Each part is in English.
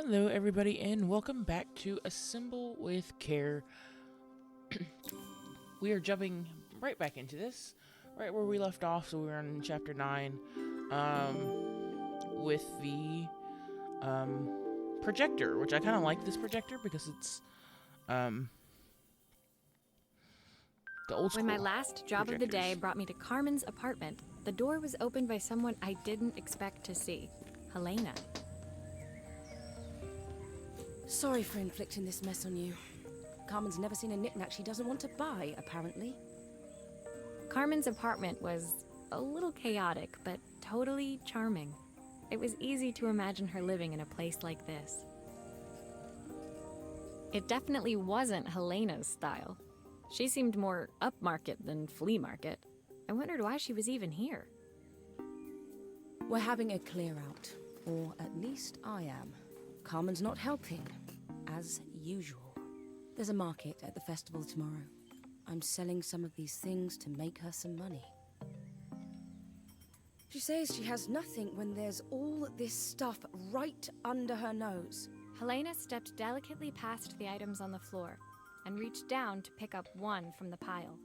Hello, everybody, and welcome back to Assemble with Care. We are jumping right back into this, right where we left off. So we were on chapter 9, with the projector, which I kind of like this projector because it's the old school. When my last job of the day brought me to Carmen's apartment, the door was opened by someone I didn't expect to see, Helena. Sorry for inflicting this mess on you. Carmen's never seen a knickknack she doesn't want to buy, apparently. Carmen's apartment was a little chaotic, but totally charming. It was easy to imagine her living in a place like this. It definitely wasn't Helena's style. She seemed more upmarket than flea market. I wondered why she was even here. We're having a clear out, or at least I am. Carmen's not helping, as usual. There's a market at the festival tomorrow. I'm selling some of these things to make her some money. She says she has nothing when there's all this stuff right under her nose. Helena stepped delicately past the items on the floor and reached down to pick up one from the pile.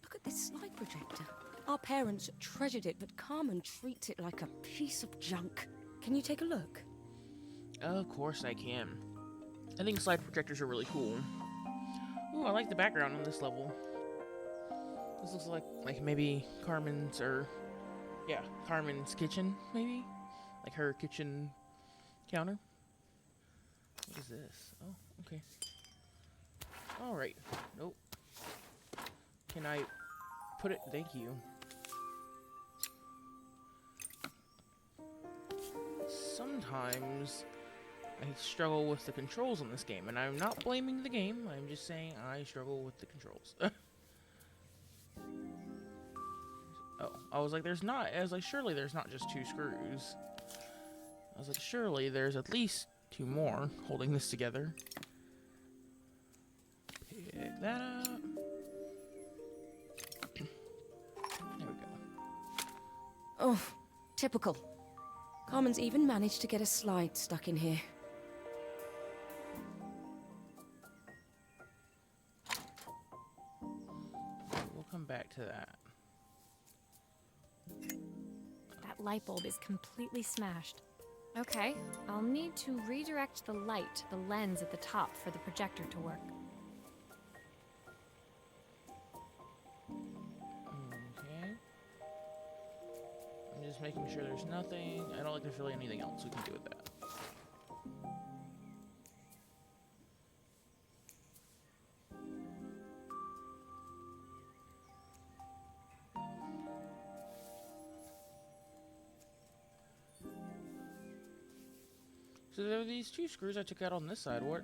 Look at this slide projector. Our parents treasured it, but Carmen treats it like a piece of junk. Can you take a look? Of course I can. I think slide projectors are really cool. Ooh, I like the background on this level. This looks like maybe Carmen's, or yeah, Carmen's kitchen, maybe? Like her kitchen counter. What is this? Oh, okay. Alright. Nope. Can I put it? Thank you. Sometimes I struggle with the controls on this game, and I'm not blaming the game, I'm just saying I struggle with the controls. Oh, I was like, surely there's not just two screws. I was like, surely there's at least two more holding this together. Pick that up. There we go. Oh, typical. Carmen's even managed to get a slide stuck in here. We'll come back to that. That light bulb is completely smashed. Okay, I'll need to redirect the light to the lens at the top for the projector to work. Okay. I'm just making sure there's nothing. I don't like there's really anything else we can do with that. So there are these two screws I took out on this side. I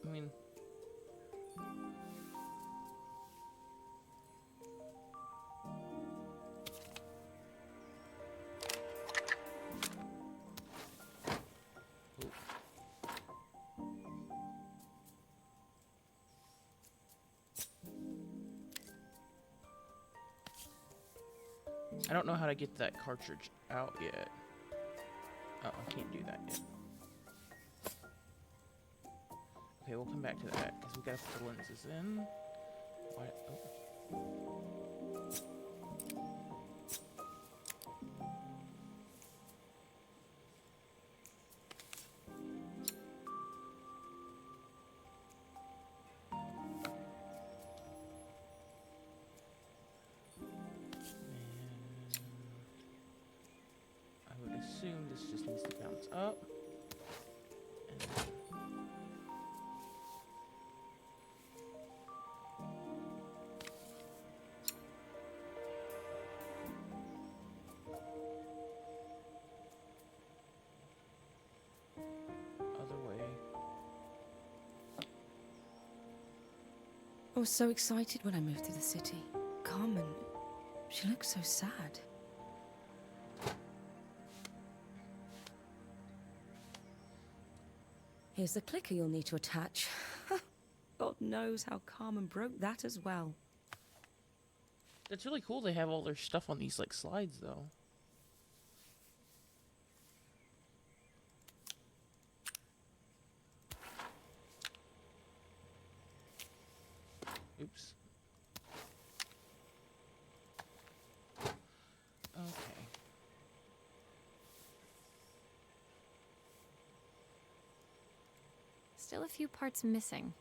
mean... Ooh. I don't know how to get that cartridge out yet. Oh, I can't do that yet. Okay, we'll come back to that, because we gotta put the lenses in. Why? Oh. I would assume this just needs to bounce up. And other way. I was so excited when I moved to the city. Carmen, she looks so sad. Here's the clicker you'll need to attach. God knows how Carmen broke that as well. That's really cool they have all their stuff on these, like, slides, though. Oops. Okay. Still a few parts missing.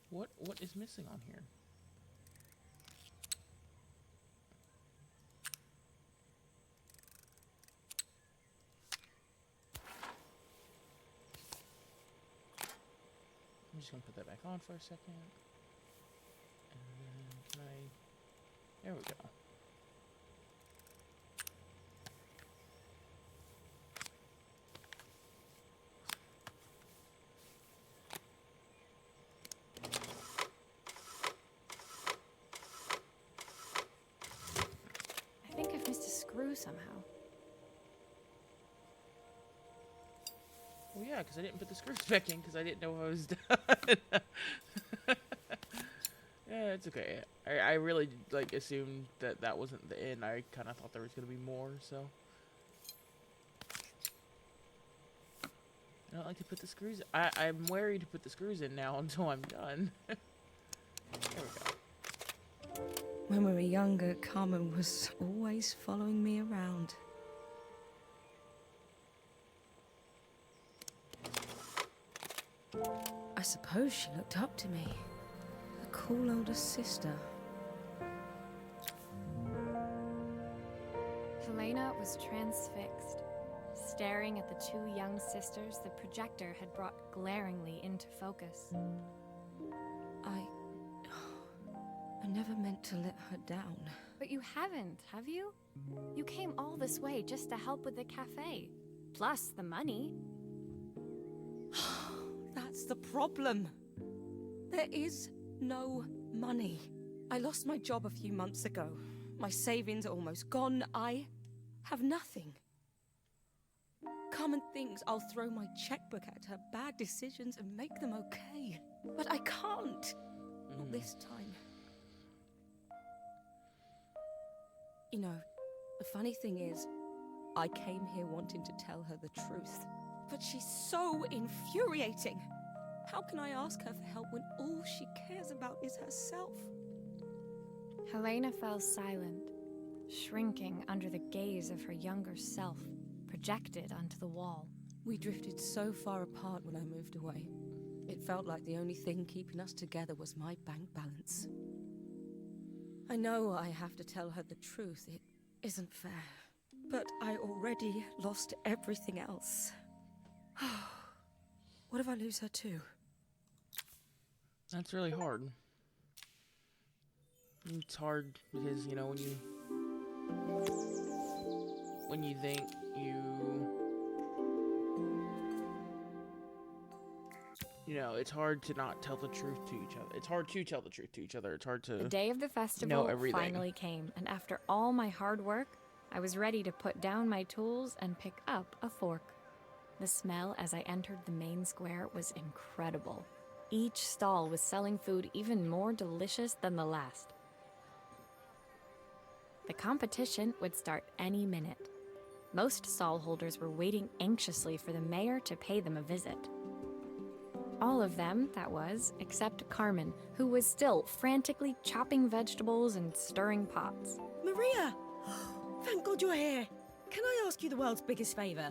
What is missing on here? I'm just gonna put that back on for a second. And then can I... There we go. I think I've missed a screw somehow. Well, yeah, because I didn't put the screws back in because I didn't know I was done. Yeah, it's okay. I really, like, assumed that that wasn't the end. I kind of thought there was going to be more, so. I don't like to put the screws... I'm wary to put the screws in now until I'm done. There we go. When we were younger, Carmen was always following me around. I suppose she looked up to me. A cool older sister. Helena was transfixed, staring at the two young sisters the projector had brought glaringly into focus. I never meant to let her down. But you haven't, have you? You came all this way just to help with the cafe. Plus the money. That's the problem. There is no money. I lost my job a few months ago. My savings are almost gone. I have nothing. Carmen thinks I'll throw my checkbook at her bad decisions and make them okay. But I can't. Not this time. You know, the funny thing is, I came here wanting to tell her the truth. But she's so infuriating. How can I ask her for help when all she cares about is herself? Helena fell silent, shrinking under the gaze of her younger self, projected onto the wall. We drifted so far apart when I moved away. It felt like the only thing keeping us together was my bank balance. I know I have to tell her the truth. It isn't fair. But I already lost everything else. What if I lose her too? That's really hard. It's hard because, you know, when you think you know, it's hard to not tell the truth to each other. It's hard to tell the truth to each other. It's hard to The day of the know festival everything. finally came, and after all my hard work, I was ready to put down my tools and pick up a fork. The smell as I entered the main square was incredible. Each stall was selling food even more delicious than the last. The competition would start any minute. Most stall holders were waiting anxiously for the mayor to pay them a visit. All of them, that was, except Carmen, who was still frantically chopping vegetables and stirring pots. Maria! Thank God you're here. Can I ask you the world's biggest favour?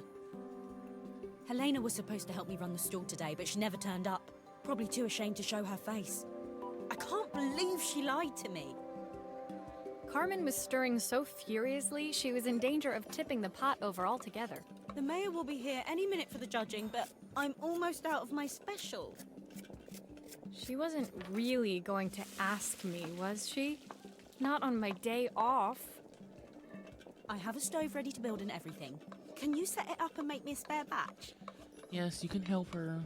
Helena was supposed to help me run the stall today, but she never turned up. Probably too ashamed to show her face. I can't believe she lied to me. Carmen was stirring so furiously she was in danger of tipping the pot over altogether. The mayor will be here any minute for the judging, but I'm almost out of my special. She wasn't really going to ask me, was she? Not on my day off. I have a stove ready to build and everything. Can you set it up and make me a spare batch? Yes, you can help her.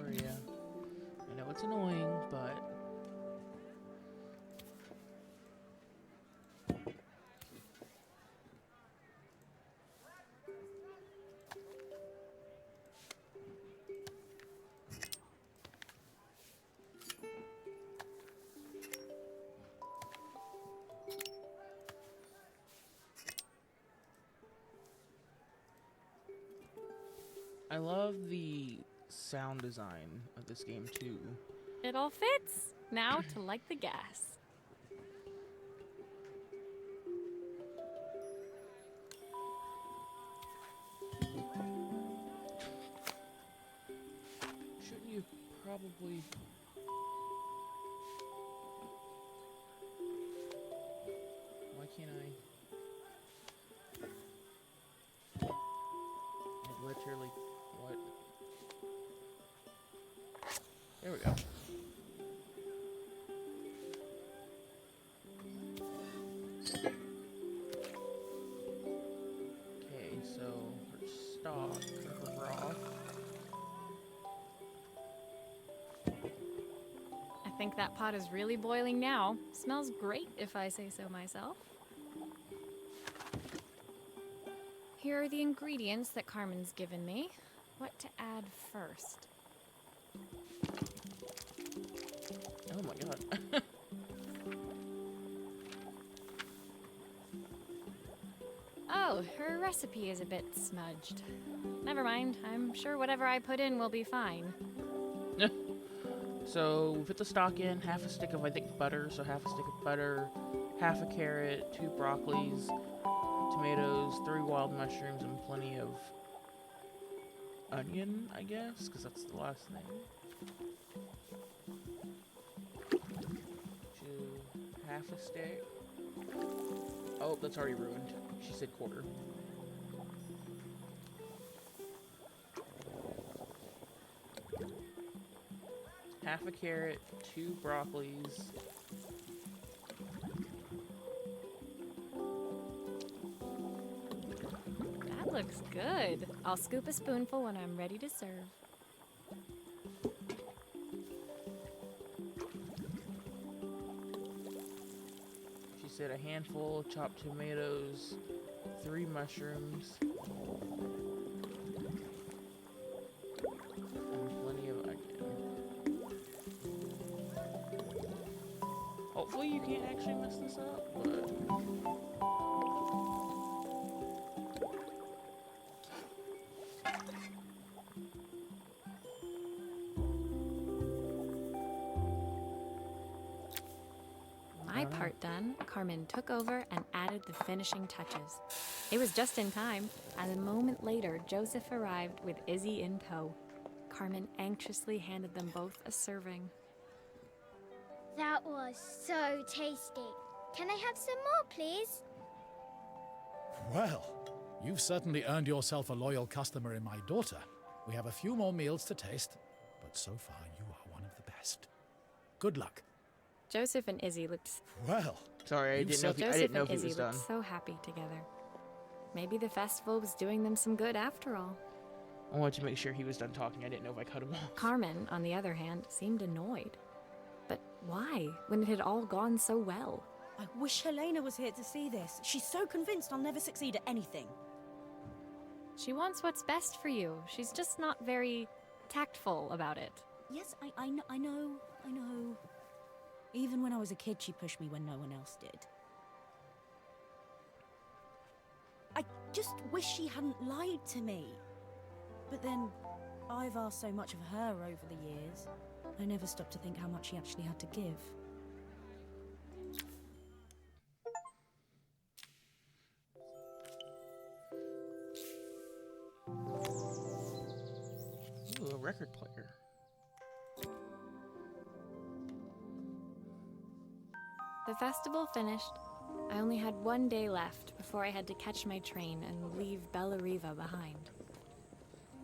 Maria. I know it's annoying, but... I love the sound design of this game too. It all fits. Now to light the gas. Shouldn't you probably... Why can't I... I literally... What? There we go. Okay, so for stock, for broth. I think that pot is really boiling now. Smells great if I say so myself. Here are the ingredients that Carmen's given me. What to add first? Oh my god. Oh, her recipe is a bit smudged. Never mind. I'm sure whatever I put in will be fine. So we put the stock in, half a stick of, I think, butter. So half a stick of butter, half a carrot, 2 broccolis, tomatoes, 3 wild mushrooms, and plenty of onion, I guess, because that's the last name. Half a stick. Oh, that's already ruined. She said quarter. Half a carrot, 2 broccolis. That looks good. I'll scoop a spoonful when I'm ready to serve. She said a handful of chopped tomatoes, 3 mushrooms, and plenty of onion. Hopefully you can't actually mess this up, but... My part done, Carmen took over and added the finishing touches. It was just in time, as a moment later, Joseph arrived with Izzy in tow. Carmen anxiously handed them both a serving. That was so tasty. Can I have some more, please? Well, you've certainly earned yourself a loyal customer in my daughter. We have a few more meals to taste, but so far you are one of the best. Good luck. Joseph and Izzy looked Well, Sorry, I You didn't know said- if, I Joseph didn't know and if he Izzy was done. looked so happy together. Maybe the festival was doing them some good after all. I wanted to make sure he was done talking. I didn't know if I cut him off. Carmen, on the other hand, seemed annoyed. But why, when it had all gone so well? I wish Helena was here to see this. She's so convinced I'll never succeed at anything. She wants what's best for you. She's just not very tactful about it. Yes, I know. Even when I was a kid, she pushed me when no one else did. I just wish she hadn't lied to me. But then, I've asked so much of her over the years. I never stopped to think how much she actually had to give. Ooh, a record player. The festival finished. I only had one day left before I had to catch my train and leave Bella Riva behind.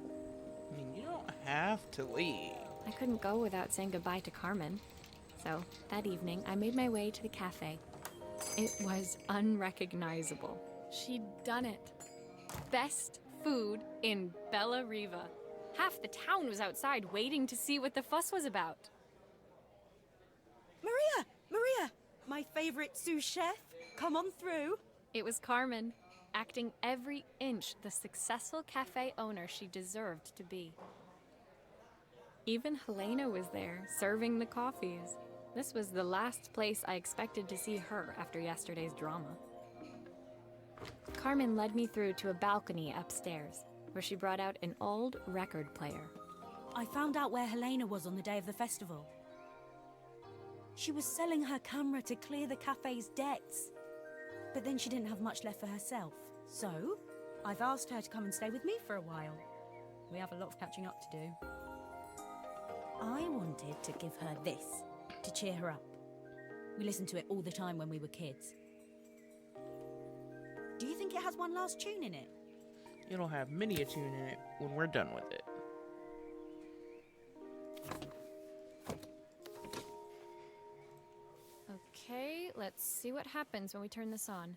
I mean, you don't have to leave. I couldn't go without saying goodbye to Carmen. So, that evening, I made my way to the cafe. It was unrecognizable. She'd done it. Best food in Bella Riva. Half the town was outside waiting to see what the fuss was about. Maria! My favorite sous chef. Come on through. It was Carmen, acting every inch the successful cafe owner she deserved to be. Even Helena was there, serving the coffees. This was the last place I expected to see her after yesterday's drama. Carmen led me through to a balcony upstairs, where she brought out an old record player. I found out where Helena was on the day of the festival. She was selling her camera to clear the cafe's debts. But then she didn't have much left for herself. So, I've asked her to come and stay with me for a while. We have a lot of catching up to do. I wanted to give her this, to cheer her up. We listened to it all the time when we were kids. Do you think it has one last tune in it? It'll have many a tune in it when we're done with it. Okay, let's see what happens when we turn this on.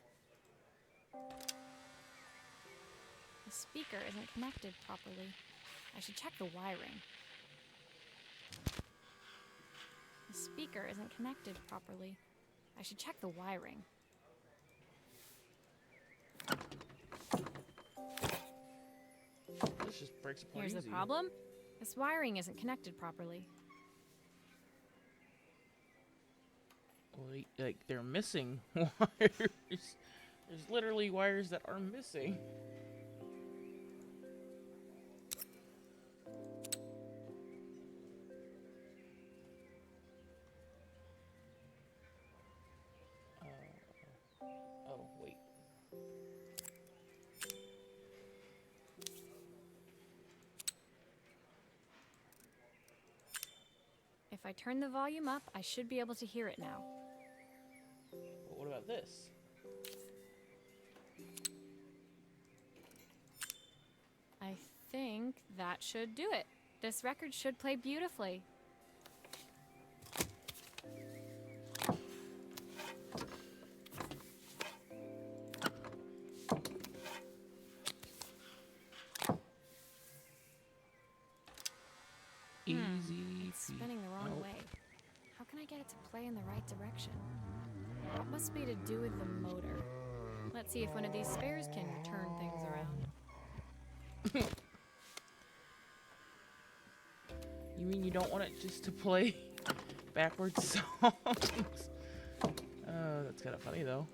The speaker isn't connected properly. I should check the wiring. The speaker isn't connected properly. I should check the wiring. This just breaks apart Here's easy. the problem. This wiring isn't connected properly. Well, like, they're missing wires. There's literally wires that are missing. Oh, wait. If I turn the volume up, I should be able to hear it now. But what about this? I think that should do it. This record should play beautifully. Easy. It's spinning the wrong way. How can I get it to play in the right direction? What must be to do with the motor? Let's see if one of these spares can turn things around. You mean you don't want it just to play backwards songs? That's kind of funny though.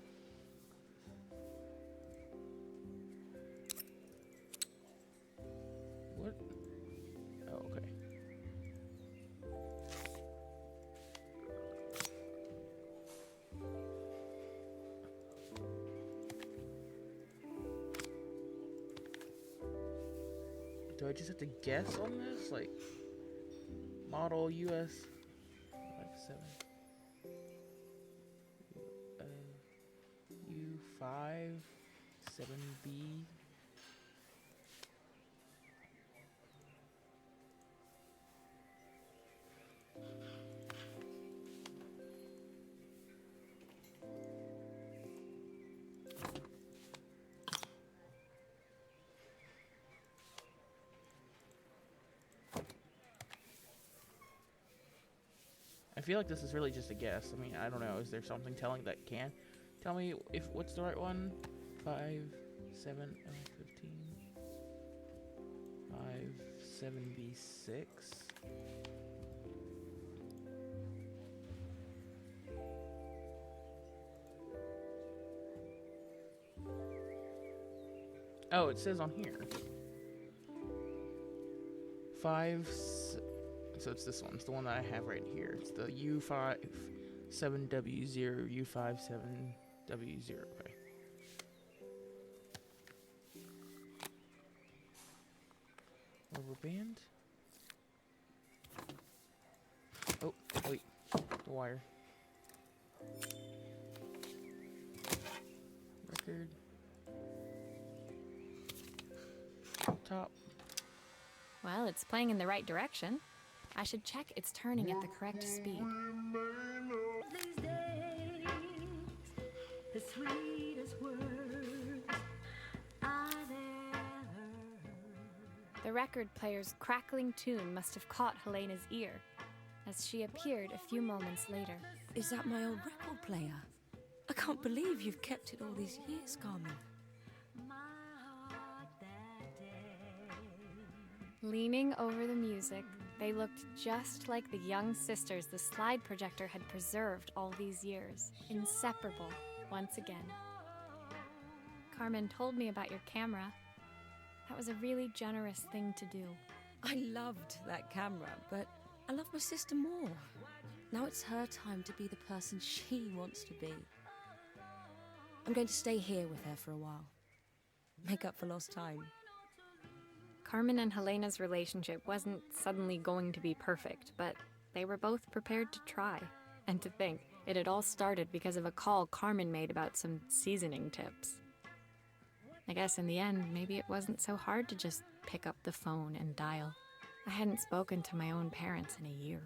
What? Oh, okay. Do I just have to guess on this? Like, model US 57 U5 7B. I feel like this is really just a guess. I mean, I don't know. Is there something telling that can tell me if what's the right one? 5, 7, 15. 5, 7B6. Oh, it says on here. 5. So it's this one. It's the one that I have right here. It's the U5 7W0 U5 7W0. Okay. Rubber band. Oh, wait. The wire. Record. Top. Well, it's playing in the right direction. I should check it's turning at the correct speed. These days, the sweetest words I've ever heard. The record player's crackling tune must have caught Helena's ear, as she appeared a few moments later. Is that my old record player? I can't believe you've kept it all these years, Carmen. My heart that day. Leaning over the music, they looked just like the young sisters the slide projector had preserved all these years, inseparable once again. Carmen told me about your camera. That was a really generous thing to do. I loved that camera, but I love my sister more. Now it's her time to be the person she wants to be. I'm going to stay here with her for a while. Make up for lost time. Carmen and Helena's relationship wasn't suddenly going to be perfect, but they were both prepared to try. And to think, it had all started because of a call Carmen made about some seasoning tips. I guess in the end, maybe it wasn't so hard to just pick up the phone and dial. I hadn't spoken to my own parents in a year.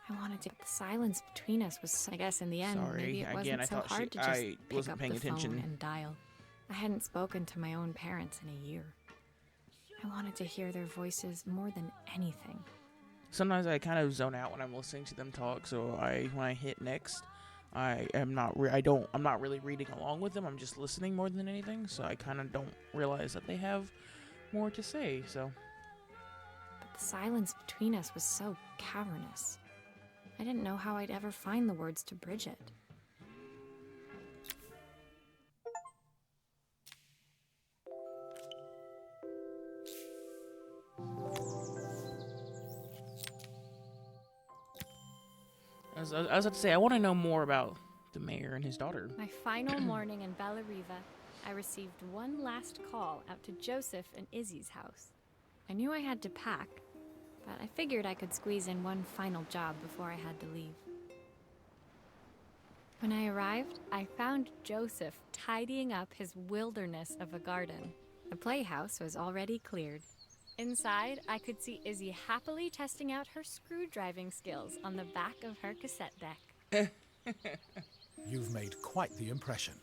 I wanted to. The silence between us was. I guess in the end, Sorry, maybe it wasn't again, I so thought hard to just I pick wasn't up paying the attention. phone and dial. I hadn't spoken to my own parents in a year. I wanted to hear their voices more than anything. Sometimes I kind of zone out when I'm listening to them talk, so when I hit next, I'm not really reading along with them. I'm just listening more than anything, so I kind of don't realize that they have more to say. So But the silence between us was so cavernous. I didn't know how I'd ever find the words to bridge it. I was about to say, I want to know more about the mayor and his daughter. My final morning in Bella Riva, I received one last call out to Joseph and Izzy's house. I knew I had to pack, but I figured I could squeeze in one final job before I had to leave. When I arrived, I found Joseph tidying up his wilderness of a garden. The playhouse was already cleared. Inside, I could see Izzy happily testing out her screw-driving skills on the back of her cassette deck. You've made quite the impression.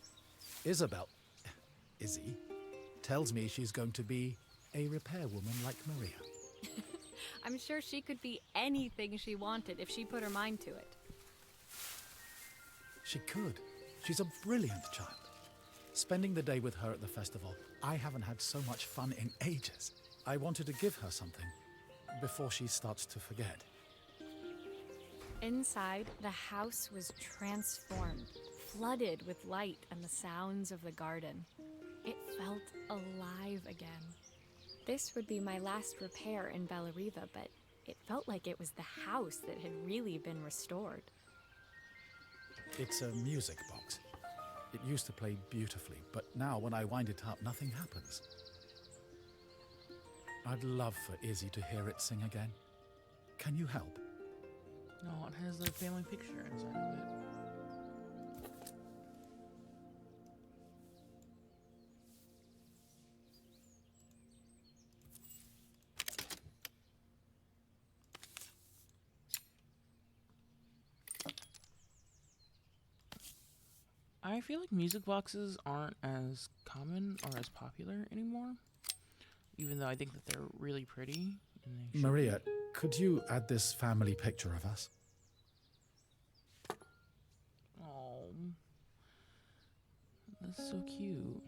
Izzy, tells me she's going to be a repairwoman like Maria. I'm sure she could be anything she wanted if she put her mind to it. She could. She's a brilliant child. Spending the day with her at the festival, I haven't had so much fun in ages. I wanted to give her something before she starts to forget. Inside, the house was transformed, flooded with light and the sounds of the garden. It felt alive again. This would be my last repair in Bella Riva, but it felt like it was the house that had really been restored. It's a music box. It used to play beautifully, but now when I wind it up, nothing happens. I'd love for Izzy to hear it sing again. Can you help? No, it has the family picture inside of it. I feel like music boxes aren't as common or as popular anymore, even though I think that they're really pretty. And they should Maria, could you add this family picture of us? Oh, that's so cute.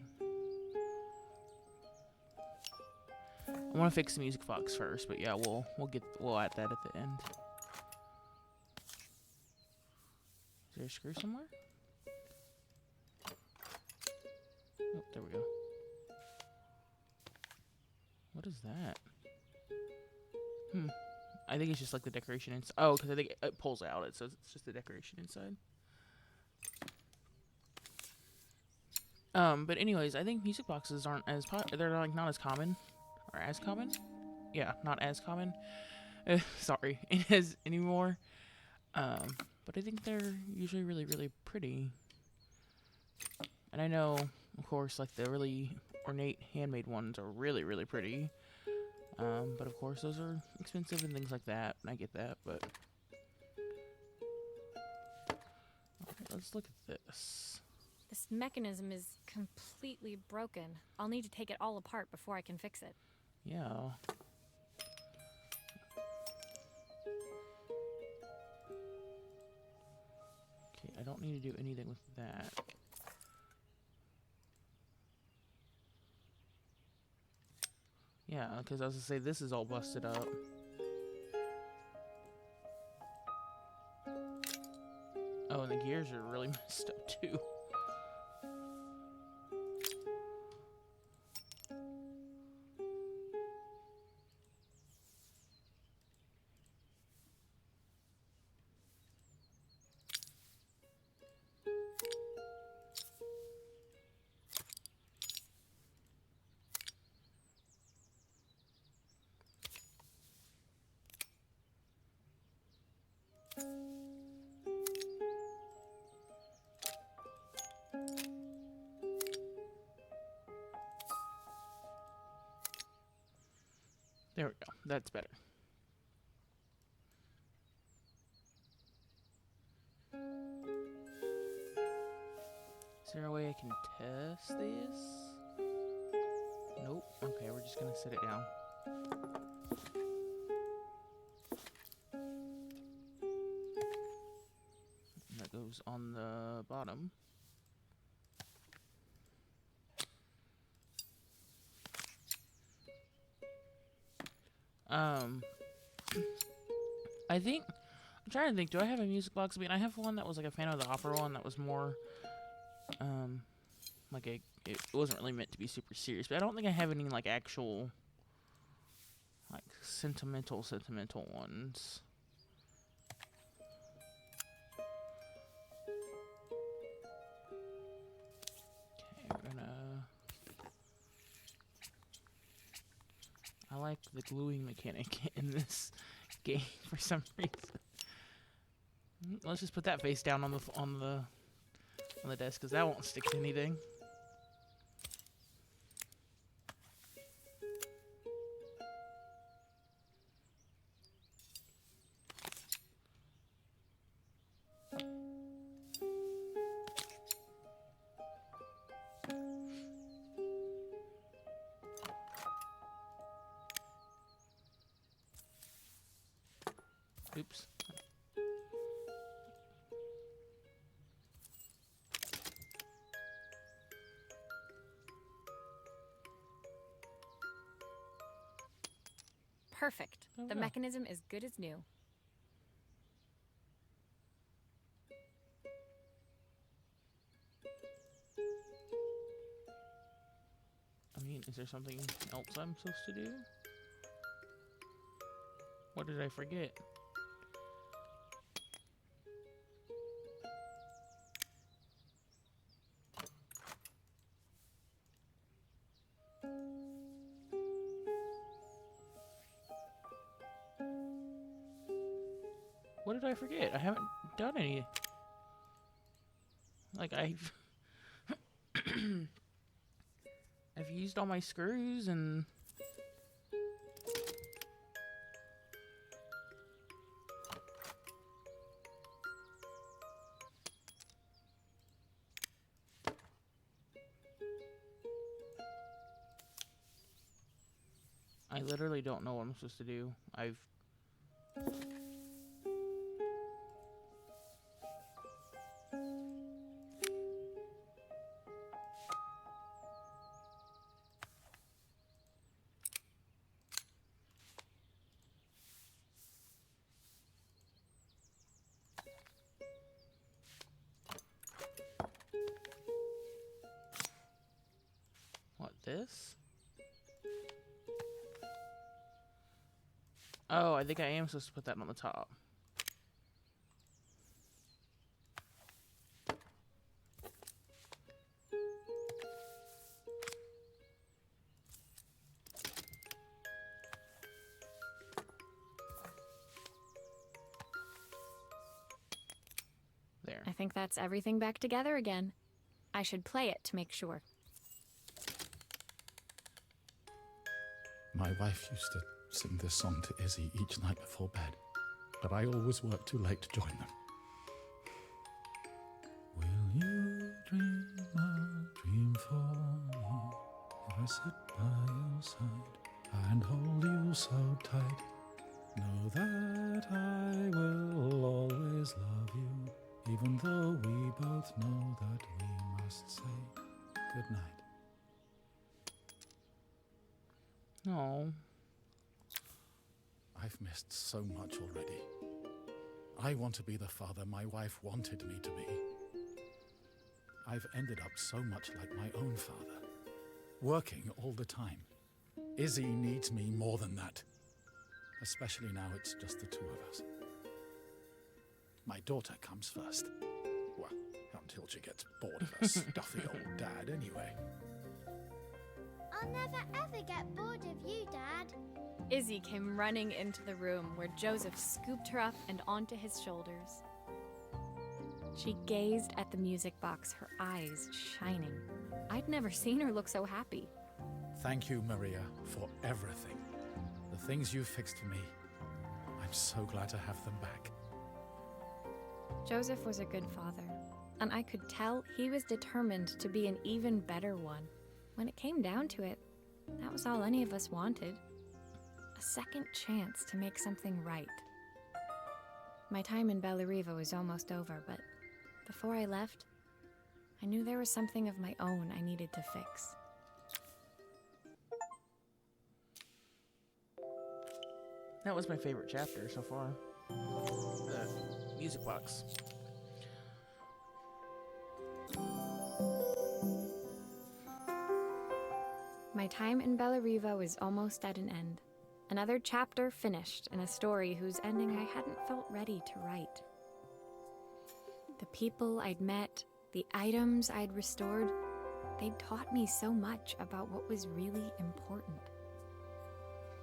I want to fix the music box first, but yeah, we'll add that at the end. Is there a screw somewhere? Oh, there we go. What is that? I think it's just like the decoration inside. Oh, because I think it pulls out. It says it's just the decoration inside. But anyways, I think music boxes aren't as they're like not as common, or as common. Yeah, not as common. Sorry, as anymore. But I think they're usually really, really pretty. And I know, of course, like the really ornate handmade ones are really, really pretty. But of course, those are expensive and things like that, and I get that, but... Alright, let's look at this. This mechanism is completely broken. I'll need to take it all apart before I can fix it. Yeah. Okay, I don't need to do anything with that. Yeah, because I was gonna say this is all busted up. Oh, and the gears are really messed up too. That's better. Is there a way I can test this? Nope. Okay, we're just gonna set it down. And that goes on the bottom. I think I'm trying to think. Do I have a music box? I mean, I have one that was like a Phantom of the Opera one that was more, like it wasn't really meant to be super serious. But I don't think I have any like actual, like sentimental ones. Okay, we're gonna. I like the gluing mechanic in this game for some reason. Let's just put that face down on the desk because that won't stick to anything. Oops. Perfect. Oh, The wow. mechanism is good as new. I mean, is there something else I'm supposed to do? What did I forget? What did I forget? I haven't done any. Like I've I've used all my screws and I literally don't know what I'm supposed to do. What, this? Oh, I think I am supposed to put that on the top. There. I think that's everything back together again. I should play it to make sure. My wife used to sing this song to Izzy each night before bed, but I always worked too late to join them. Will you dream a dream for me if I sit by your side and hold you so tight? Know that I will always love you, even though we both know that we must say goodnight. No. I've missed so much already. I want to be the father my wife wanted me to be. I've ended up so much like my own father, working all the time. Izzy needs me more than that, especially now it's just the two of us. My daughter comes first. Well, until she gets bored of her stuffy old dad anyway. I'll never ever get bored of you, Dad. Izzy came running into the room where Joseph scooped her up and onto his shoulders. She gazed at the music box, her eyes shining. I'd never seen her look so happy. Thank you, Maria, for everything. The The things you fixed for me, I'm so glad to have them back. Joseph was a good father, and I could tell he was determined to be an even better one. When it came down to it, that was all any of us wanted. A second chance to make something right. My time in Bellariva was almost over, but before I left, I knew there was something of my own I needed to fix. That was my favorite chapter so far. The music box. My time in Bellariva was almost at an end. Another chapter finished in a story whose ending I hadn't felt ready to write. The people I'd met, the items I'd restored, they'd taught me so much about what was really important.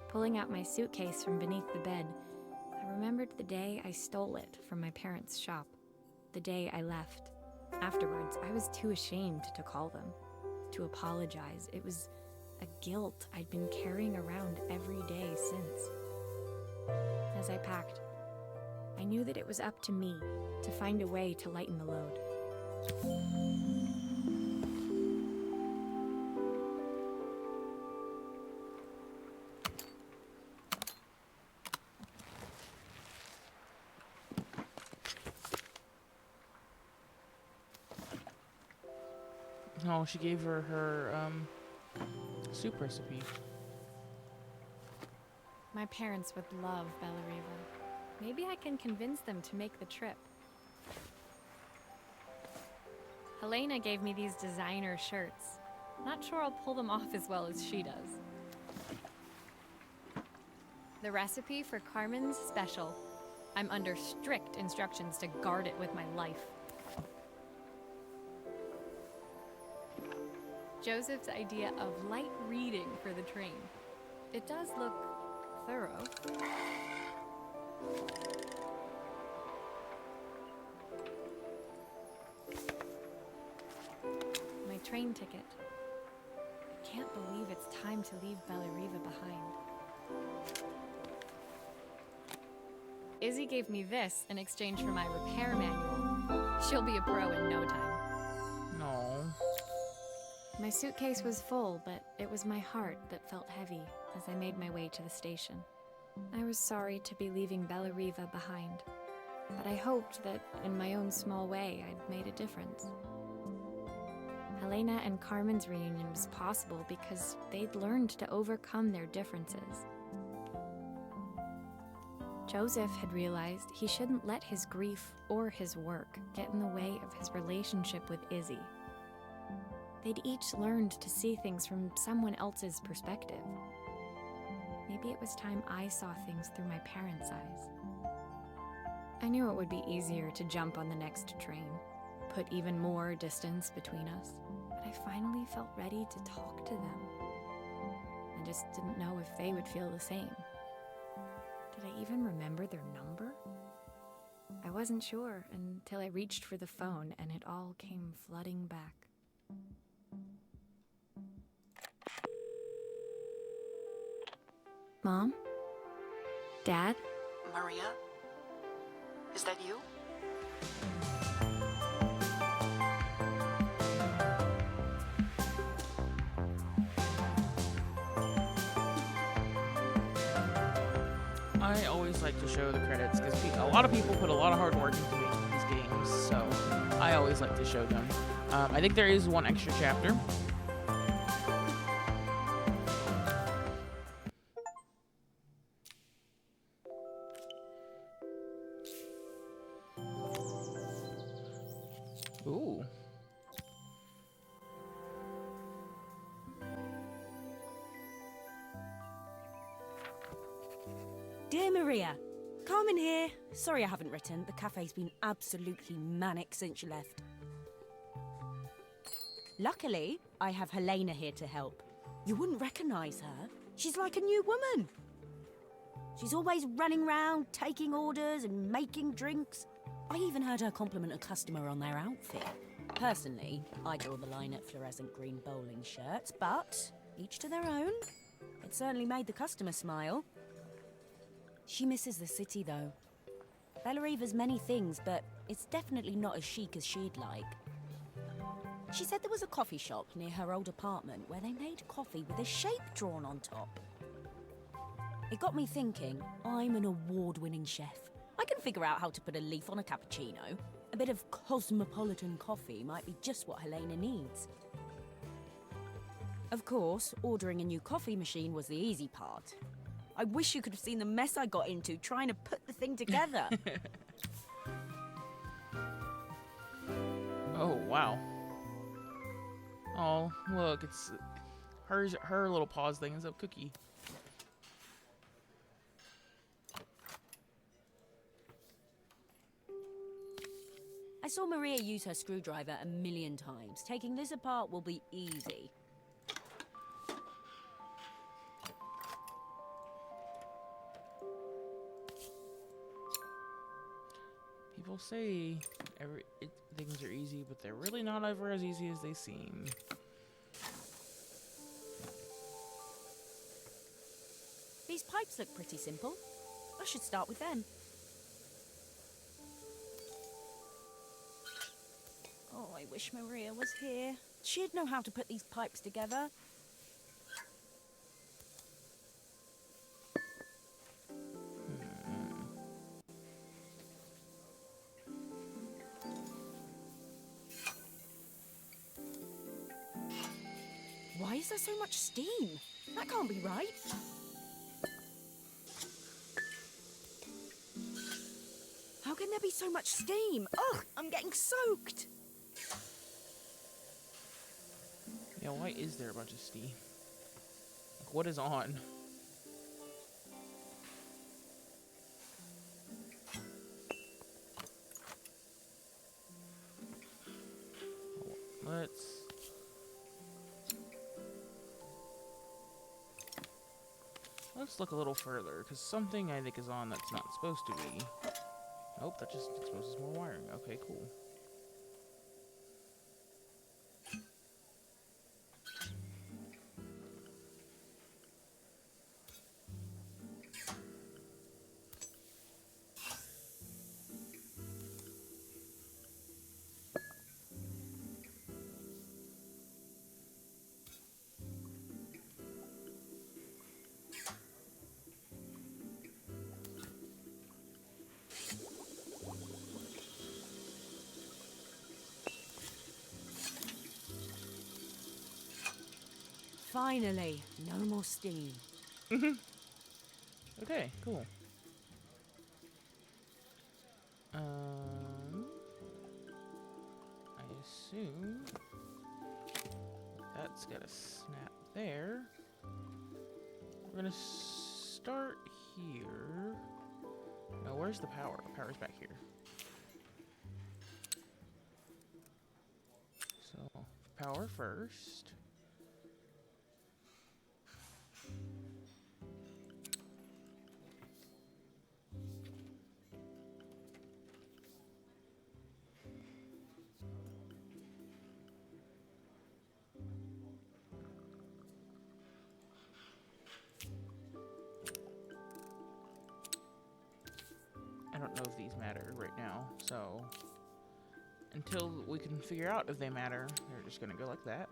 Pulling out my suitcase from beneath the bed, I remembered the day I stole it from my parents' shop, the day I left. Afterwards, I was too ashamed to call them, to apologize. It was a guilt I'd been carrying around every day since. As I packed, I knew that it was up to me to find a way to lighten the load. Oh, she gave her her soup recipe. My parents would love Bellariva. Maybe I can convince them to make the trip. Helena gave me these designer shirts. Not sure I'll pull them off as well as she does. The recipe for Carmen's special. I'm under strict instructions to guard it with my life. Joseph's idea of light reading for the train. It does look thorough. My train ticket. I can't believe it's time to leave Bellariva behind. Izzy gave me this in exchange for my repair manual. She'll be a pro in no time. No. My suitcase was full, but it was my heart that felt heavy as I made my way to the station. I was sorry to be leaving Bellariva behind, but I hoped that in my own small way I'd made a difference. Helena and Carmen's reunion was possible because they'd learned to overcome their differences. Joseph had realized he shouldn't let his grief or his work get in the way of his relationship with Izzy. They'd each learned to see things from someone else's perspective. Maybe it was time I saw things through my parents' eyes. I knew it would be easier to jump on the next train, put even more distance between us, but I finally felt ready to talk to them. I just didn't know if they would feel the same. Did I even remember their number? I wasn't sure until I reached for the phone and it all came flooding back. Mom? Dad? Maria? Is that you? I always like to show the credits because a lot of people put a lot of hard work into making these games, so I always like to show them. I think there is one extra chapter. Ooh. Dear Maria, Carmen here. Sorry I haven't written. The cafe's been absolutely manic since you left. Luckily, I have Helena here to help. You wouldn't recognise her. She's like a new woman. She's always running round, taking orders and making drinks. I even heard her compliment a customer on their outfit. Personally, I draw the line at fluorescent green bowling shirts, but each to their own. It certainly made the customer smile. She misses the city, though. Bellariva's many things, but it's definitely not as chic as she'd like. She said there was a coffee shop near her old apartment where they made coffee with a shape drawn on top. It got me thinking, I'm an award-winning chef. I can figure out how to put a leaf on a cappuccino. A bit of cosmopolitan coffee might be just what Helena needs. Of course, ordering a new coffee machine was the easy part. I wish you could have seen the mess I got into trying to put the thing together. Oh, wow. Oh, look, it's her little paws thing is a cookie. I saw Maria use her screwdriver a million times. Taking this apart will be easy. People say things are easy, but they're really not ever as easy as they seem. These pipes look pretty simple. I should start with them. Oh, I wish Maria was here. She'd know how to put these pipes together. Why is there so much steam? That can't be right. How can there be so much steam? Ugh, I'm getting soaked. Yeah, why is there a bunch of steam? Like, what is on? Let's look a little further, because something I think is on that's not supposed to be. Nope, that just exposes more wiring. Okay, cool. Finally, no more steam. Okay, cool. I assume that's gotta snap there. We're gonna start here. Now, where's the power? The power's back here. So, power first. I don't know if these matter right now, so until we can figure out if they matter, they're just gonna go like that.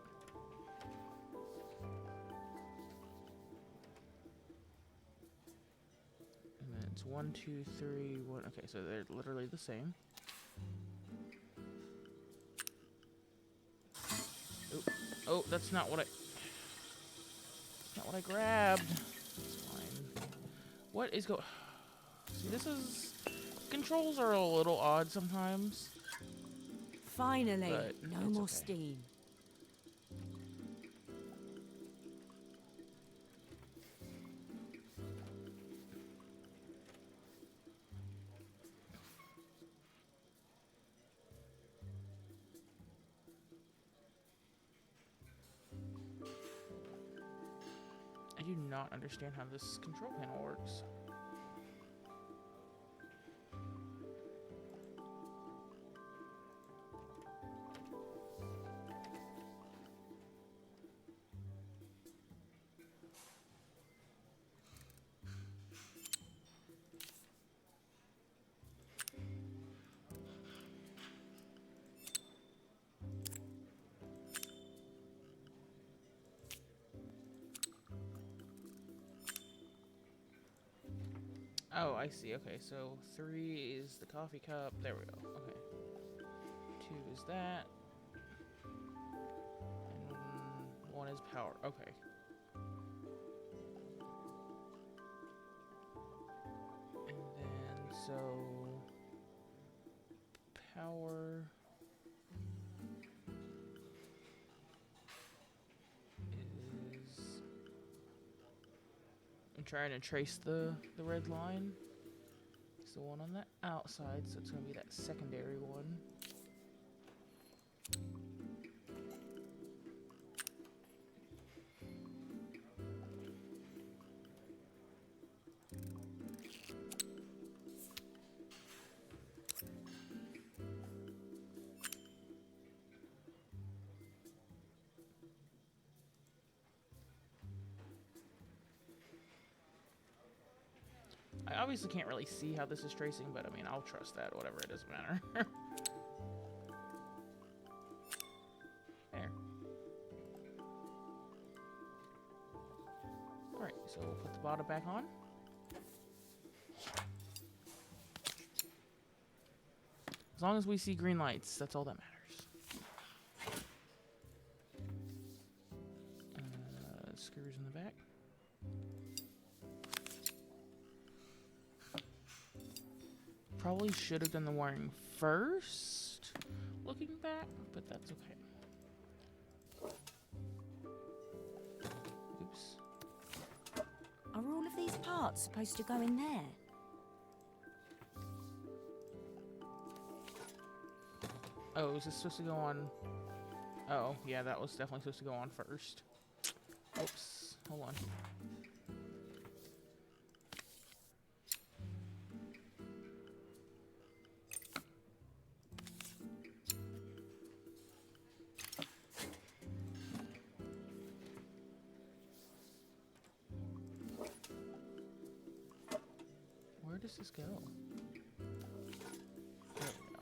And then it's 1, 2, 3, 1. Okay, so they're literally the same. Oh, oh, that's not what I. That's not what I grabbed. It's fine. What is going? See, this is. Controls are a little odd sometimes. Finally, but no it's more okay. steam. I do not understand how this control panel works. Oh, I see. Okay, so 3 is the coffee cup. There we go. Okay. 2 is that. And 1 is power. Okay. And then, so... power... is... I'm trying to trace the red line. It's the one on the outside, so it's going to be that secondary one. I obviously can't really see how this is tracing, but I mean, I'll trust that, whatever, it doesn't matter. There. Alright, so we'll put the bottom back on. As long as we see green lights, that's all that matters. Screws in the back. Probably should have done the wiring first, looking back, but that's okay. Oops. Are all of these parts supposed to go in there? Oh, is this supposed to go on? Oh, yeah, that was definitely supposed to go on first. Oops, hold on. Where does this go? There we go.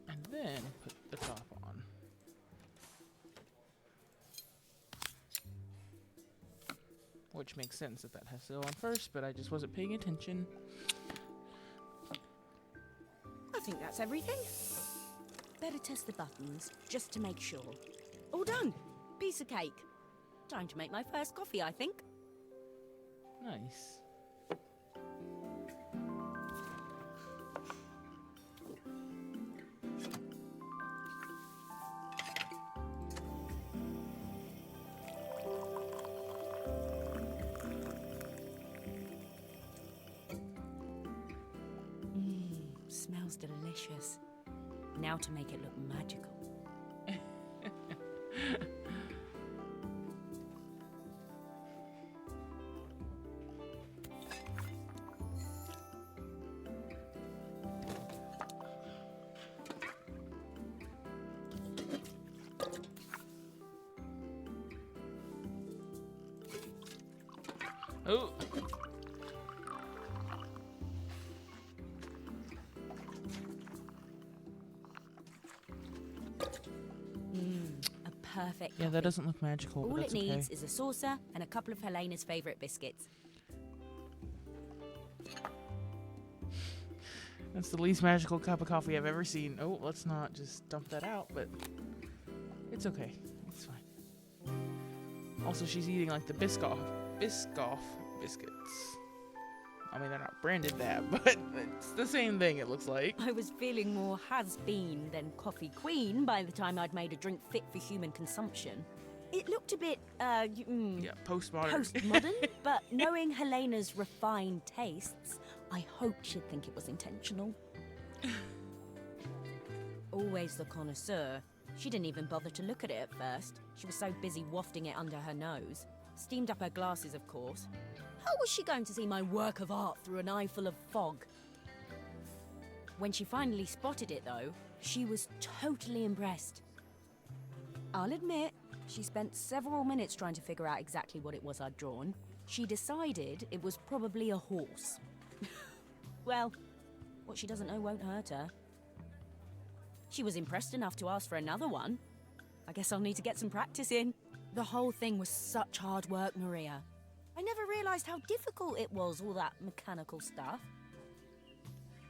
And then put the top on. Which makes sense that that has to go on first, but I just wasn't paying attention. I think that's everything. Better test the buttons, just to make sure. All done. Piece of cake. Time to make my first coffee, I think. Nice. Smells delicious. Now to make it look magical. Oh. A perfect Yeah, that coffee. doesn't look magical, All but it that's needs okay. is a saucer and a couple of Helena's favourite biscuits. That's the least magical cup of coffee I've ever seen. Oh, let's not just dump that out, but it's okay. It's fine. Also, she's eating like the Biscoff biscuits. I mean, they're not branded that, but it's the same thing, it looks like. I was feeling more has-been than coffee queen by the time I'd made a drink fit for human consumption. It looked a bit, Yeah, postmodern. postmodern, but knowing Helena's refined tastes, I hoped she'd think it was intentional. Always the connoisseur. She didn't even bother to look at it at first. She was so busy wafting it under her nose. Steamed up her glasses, of course. How was she going to see my work of art through an eye full of fog? When she finally spotted it, though, she was totally impressed. I'll admit, she spent several minutes trying to figure out exactly what it was I'd drawn. She decided it was probably a horse. Well, what she doesn't know won't hurt her. She was impressed enough to ask for another one. I guess I'll need to get some practice in. The whole thing was such hard work, Maria. I never realised how difficult it was, all that mechanical stuff.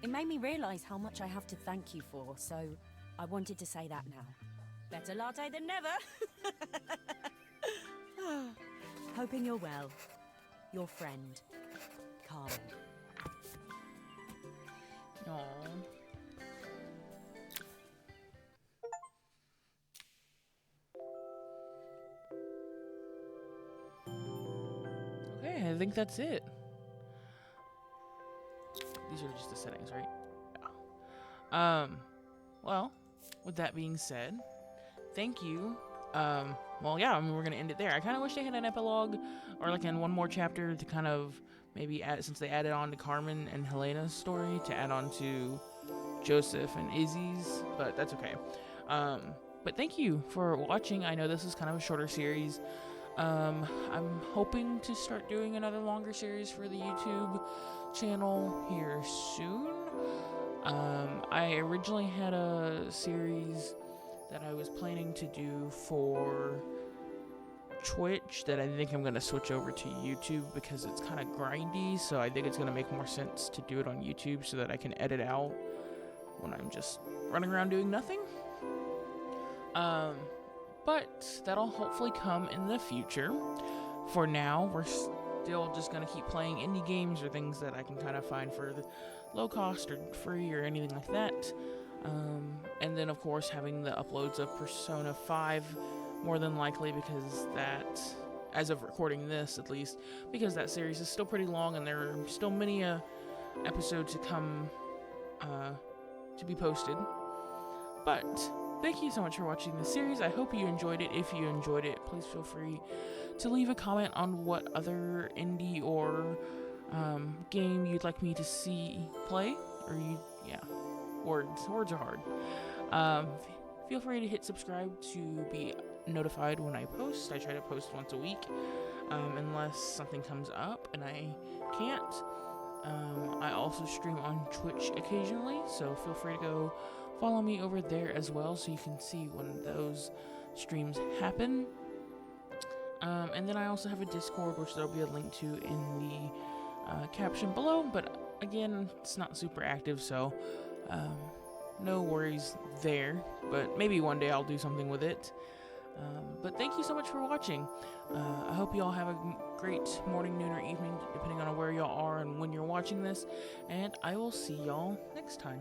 It made me realise how much I have to thank you for, so I wanted to say that now. Better latte than never. Hoping you're well. Your friend, Carmen. Aww. Okay, I think that's it. These are just the settings, right? Yeah. Well, with that being said, thank you. Well, yeah, I mean, we're gonna end it there. I kind of wish they had an epilogue, or like in one more chapter to kind of maybe add, since they added on to Carmen and Helena's story, to add on to Joseph and Izzy's, but that's okay. But thank you for watching. I know this is kind of a shorter series. I'm hoping to start doing another longer series for the YouTube channel here soon. I originally had a series that I was planning to do for Twitch that I think I'm going to switch over to YouTube because it's kind of grindy, so I think it's going to make more sense to do it on YouTube so that I can edit out when I'm just running around doing nothing. But that'll hopefully come in the future. For now, we're still just going to keep playing indie games or things that I can kind of find for the low cost or free or anything like that. And then, of course, having the uploads of Persona 5 more than likely, because that, as of recording this at least, because that series is still pretty long and there are still many episodes to come to be posted. But thank you so much for watching this series. I hope you enjoyed it. If you enjoyed it, please feel free to leave a comment on what other indie or game you'd like me to see play, or words are hard. Feel free to hit subscribe to be notified when I post. I try to post once a week, unless something comes up and I can't. I also stream on Twitch occasionally, so feel free to go follow me over there as well so you can see when those streams happen. And then I also have a Discord, which there'll be a link to in the caption below, but again, it's not super active, so no worries there, but maybe one day I'll do something with it. But thank you so much for watching. I hope you all have a great morning, noon, or evening, depending on where y'all are and when you're watching this, and I will see y'all next time.